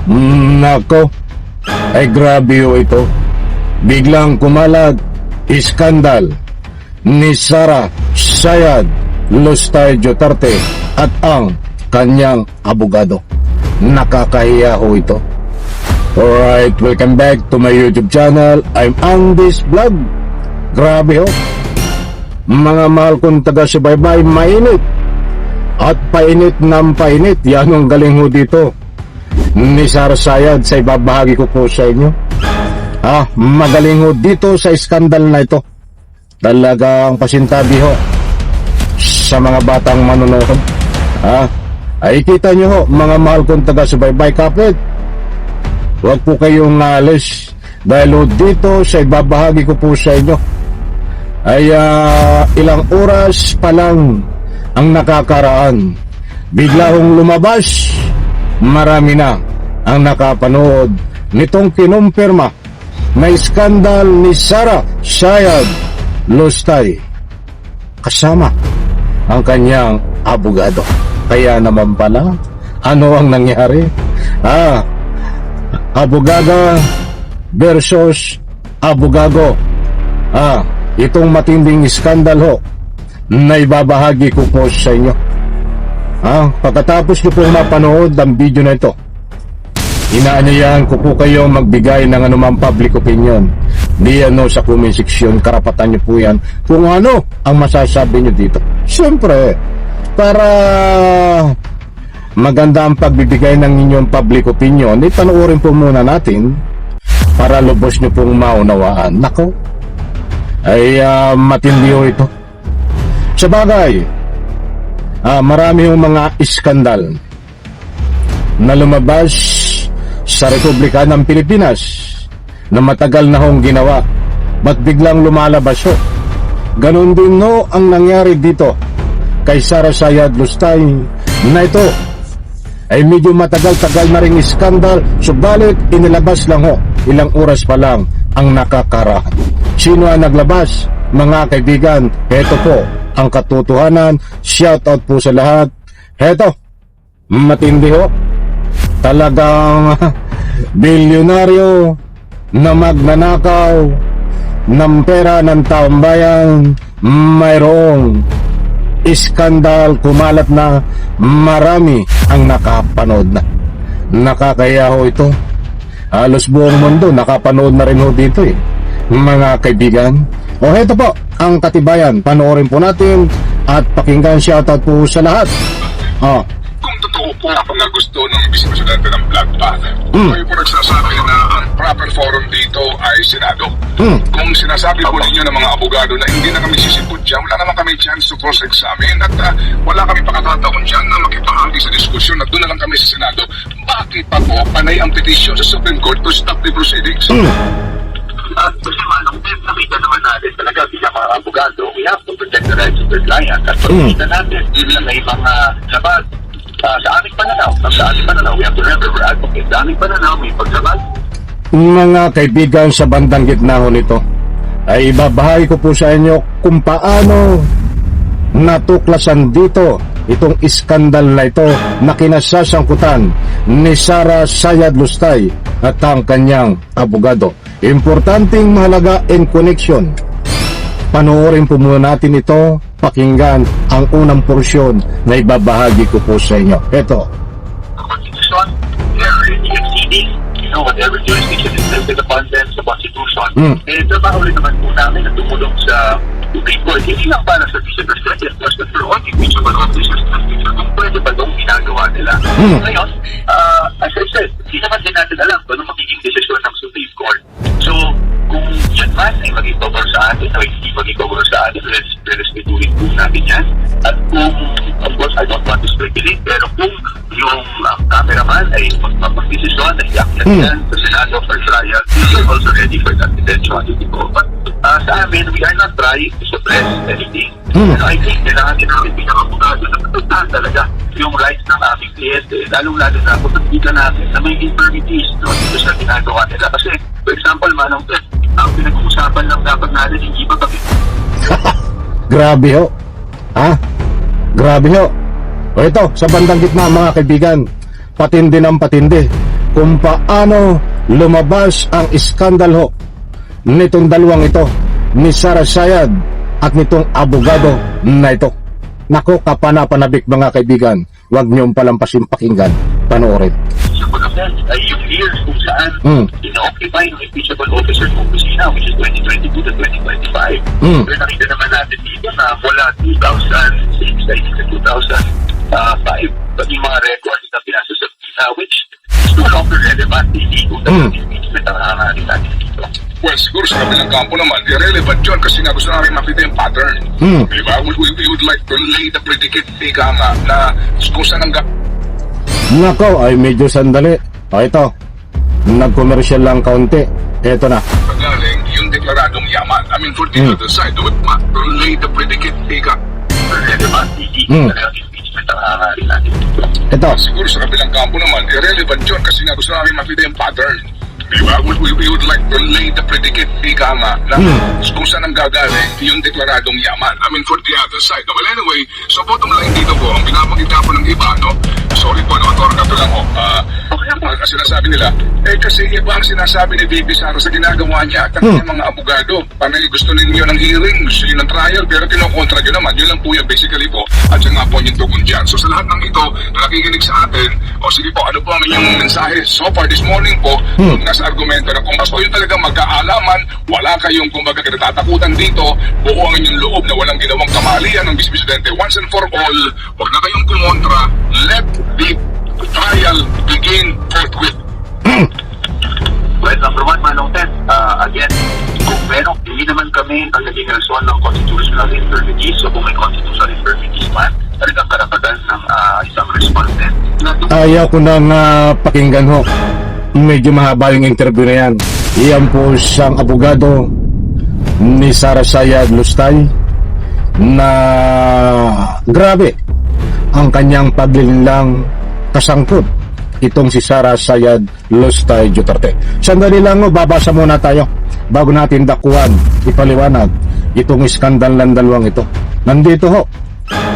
Nako, ay grabe ho ito. Biglang kumalat, iskandal ni Sara Sayad Lustay Duterte at ang kanyang abogado. Nakakahiya ho ito. Alright, welcome back to my YouTube channel. I'm Andy's Vlog. Grabe ho. Mga mahal kong taga-subaybay, mainit. At painit ng painit. Yan ang galing ho dito ni Sara Sayad sa ibabahagi ko po sa inyo. Magaling ho dito sa iskandal na ito. Talagang pasintabi ho sa mga batang manonood. Ay kita nyo ho, mga mahal kong taga-subaybay kapit. Huwag po kayong alis dahil ho dito sa ibabahagi ko po sa inyo ay ilang oras pa lang ang nakakaraan. Bigla hong lumabas, marami na ang nakapanood nitong kinumpirma na iskandal ni Sara Sayad Lustay kasama ang kanyang abogado. Kaya naman pala, ano ang nangyari? Abogada versus abogado. Itong matinding iskandal ho na ibabahagi ko po sa inyo. Pagkatapos nyo pong mapanood ang video na ito, inaanyayahan ko po kayo magbigay ng anumang public opinion. Di sa comment section, karapatan nyo po yan kung ano ang masasabi nyo dito. Siyempre, para maganda ang pagbibigay ng inyong public opinion, ipanoorin po muna natin para lubos nyo pong maunawaan. Nako, ay matindi ho ito. Sa bagay, marami hong mga iskandal na lumabas sa Republika ng Pilipinas na matagal na hong ginawa. Ba't biglang lumalabas ho? Ganon din ho ang nangyari dito kay Sara Sayad Lustay na ito ay medyo matagal-tagal na ring iskandal, subalit inilabas lang ho, ilang oras pa lang ang nakakaraan. Sino ang naglabas? Mga kaibigan, heto po ang katotohanan. Shout out po sa lahat. Heto, matindi ho. Talagang bilyonaryo na magnanakaw ng pera ng taong bayan. Mayroong iskandal, kumalat na, marami ang nakapanood na. Nakakaya ho ito. Halos buong mundo nakapanood na rin ho dito mga kaibigan. Heto po ang katibayan. Panoorin po natin at pakinggan. Shoutout po sa lahat. Kung totoo po ang mga gusto ng Vice Presidente ng Black Path, kayo po nagsasabi na ang proper forum dito ay Senado. Kung sinasabi po ninyo ng mga abogado na hindi na kami sisipot dyan, wala naman kami chance to cross-examine at wala kami pakakataon dyan na makipahagi sa diskusyon at doon na lang kami sa Senado, bakit pa po panay ang petition sa Supreme Court to stop the proceedings? At kasi nakita naman natin talaga bilang mga abogado, we have to protect the rights of the client. At pagkita natin, na may mga labas sa aming pananaw. We have to remember, we're advocates. Sa aming pananaw, may paglabas. Mga kaibigan, sa bandang gitna ho nito ay ibabahagi ko po sa inyo kung paano natuklasan dito itong iskandal na ito na kinasasangkutan ni Sara Sayad Lustay at ang kanyang abogado. Importanteng mahalaga in connection. Panoorin po muna natin ito, pakinggan ang unang porsyon na ibabahagi ko po sa inyo. Ito. The Constitution, whatever jurisdiction is listed upon them sa Constitution, trabaho rin naman po namin na tumulong sa Supreme Court. Hindi lang para sa Vice President, but for all impeachable officers, kung pwede pa itong ginagawa nila. Ngayon, as I said, hindi naman din natin alam kung ano magiging desisyon ng Supreme Court. So, kung yan man ay maging cover sa atin o hindi maging cover sa atin, respetuhin po natin yan. At kung, of course, I don't want to speculate, pero kung yung cameraman ay magpapag-desisyon na i-action yan sa Senado for trial, we are also ready for that eventuality po. But sa amin, we are not trying to suppress anything. I think kailangan din namin pinakabugado na matutahan talaga yung rights ng aming kliyente, lalong-lalo na kung nakikita natin na may infirmities dito sa ginagawa nila. Kasi, for example, Manong Ted, ang pinag-uusapan lang dapat natin hindi ba bakit? Grabe ho. Grabe ho. O ito, sa bandang gitna mga kaibigan, patindi ng patindi. kung paano lumabas ang iskandal ho nitong dalawang ito, ni Sara Sayad at nitong abogado na ito. Nako, kapanapanabik mga kaibigan, huwag niyong palampasin pakinggan, panoorin. Sa pag-offense ay yung years kung saan ina-occupy ng impeachable officer ng opisina, which is 2022 to 2025. Pero nakita naman natin dito na mula 2006 ay 2005, pati mga records na pinasa sa which is no longer relevant. Hindi kung impeachment ang hangarin natin dito. Well, siguro sa kabilang kampo naman, irrelevant yun kasi nga gusto namin makita yung pattern. Diba? We would like to lay the predicate, ika nga, na kung saan ang Nako, ay medyo sandali. O ito, nag-commercial lang kaunti. Ito na. galing yung deklaradong yaman. I mean, for the other side, to lay the predicate, ika. Relevant. Hindi kung saan impeachment ang hangarin natin dito. Ito. Siguro sa kabilang kampo naman, irrelevant yun kasi nga gusto namin makita yung pattern. Diba? We would like to lay the predicate, ika nga, na kung saan ang gagaling yung deklaradong yaman. I mean, for the other side. Well, anyway, so bottom line dito po, ang binabanggit po ng iba, no? Sorry po, no? Atorga to lang, ang sinasabi nila, kasi iba ang sinasabi ni VP Sara sa ginagawa niya at ang mga abogado. Panay gusto ninyo ng hearing, gusto nyo ng trial, pero kinokontra nyo naman. Yun lang po yung basically po, at yung nga po yung tugon dyan. So sa lahat ng ito, na nakikinig sa atin, sige po, ano po ang inyong mensahe so far this morning po, nasa argumento na kung mas kayo talagang magkaalaman, wala kayong kumbaga kinatatakutan dito, buo ang inyong loob na walang ginawang kamalian ng Vice Presidente. Once and for all, huwag na kayong kumontra, let the trial begin forthwith. Well, number one, Manong Ted, again, kung meron, hindi naman kami ang naging rason ng constitutional infirmities. So kung may constitutional infirmities man, talagang karapatan ng isang respondent. Ayaw ko nang pakinggan ho. Medyo mahaba yung interview na yan. Iyan po siyang abogado ni Sara Sayad Lustay na grabe ang kanyang paglilang kasangkot itong si Sara Sayad Lustay Duterte. Sandali lang ho, babasa muna tayo bago natin dakuan, ipaliwanag itong iskandal ng dalawang ito. Nandito ho,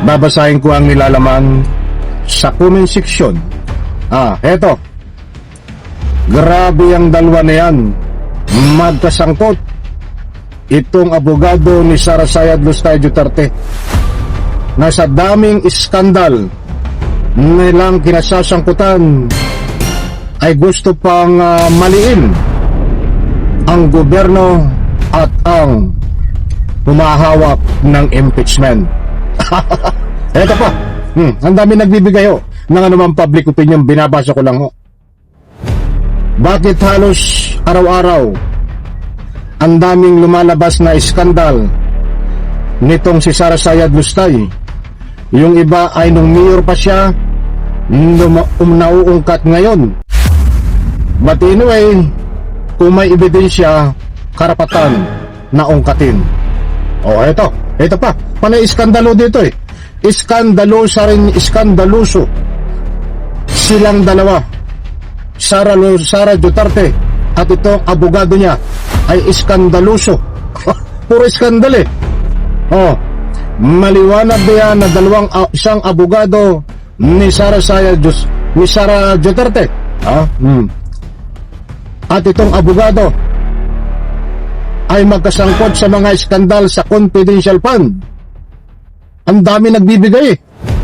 babasahin ko ang nilalaman sa comment section. Eto, grabe ang dalawa na yan, magkasangkot itong abogado ni Sara Sayad Lustay Duterte na sa daming iskandal nilang kinasasangkutan ay gusto pang maliin ang gobyerno at ang humahawak ng impeachment. Eto pa, ang dami nagbibigay ho ng anumang public opinion, binabasa ko lang ho. Bakit halos araw-araw ang daming lumalabas na iskandal nitong si Sara Sayad Lustay? Yung iba ay nung mayor pa siya, nauungkat ngayon. But anyway, kung may ebidensya, karapatan na ungkatin. Ito pa, panay iskandalo dito eh. Iskandaluso silang dalawa. Sara Duterte at itong abogado niya ay iskandaluso. Puro iskandal eh. Maliwanag diyan na isang abogado ni Sara Duterte at itong abogado ay magkasangkot sa mga iskandal sa confidential fund. Ang dami nagbibigay eh.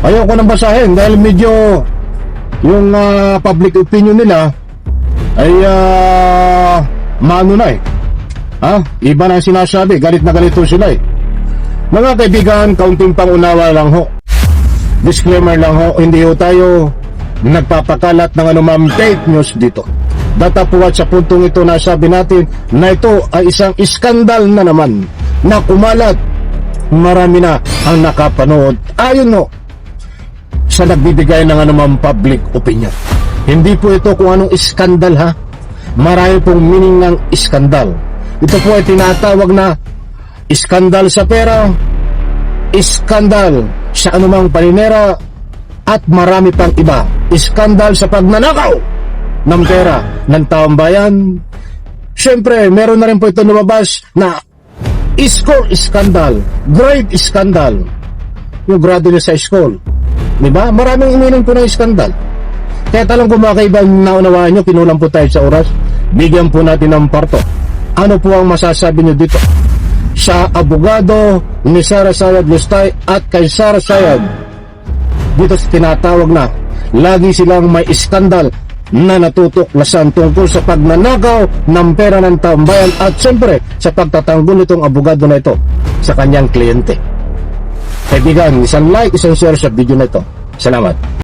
Ayoko nang basahin dahil medyo yung public opinion nila ay maano na eh. Iba na sinasabi, galit na galito sila eh. Mga kaibigan, kaunting pangunawa lang ho. Disclaimer lang ho, hindi ho tayo nagpapakalat ng anumang fake news dito. Datapuat sa puntong ito na sabi natin na ito ay isang iskandal na naman na kumalat. Marami na ang nakapanood ayon ho sa nagbibigay ng anumang public opinion. Hindi po ito kung anong iskandal ha. Marami pong meaning ng iskandal. Ito po ay tinatawag na iskandal sa pera, iskandal sa anumang paninera, at marami pang iba. Iskandal sa pagnanakaw ng pera ng taong bayan. Siyempre, meron na rin po ito lumabas na school scandal, grade scandal. Yung grado niya sa school. Diba? Maraming meaning po ng iskandal. Kaya talang kung mga kaibigan naunawaan nyo, kinulang po tayo sa oras. Bigyan po natin ng parto. Ano po ang masasabi nyo dito? Sa abogado ni Sara Sayad Lustay at kay Sara Sayad, dito sa tinatawag na lagi silang may iskandal na natutuklasan tungkol sa pagnanakaw ng pera ng taumbayan at siyempre sa pagtatanggol nitong abogado na ito sa kanyang kliyente. Kaibigan, isang like, isang share sa video na ito. Salamat.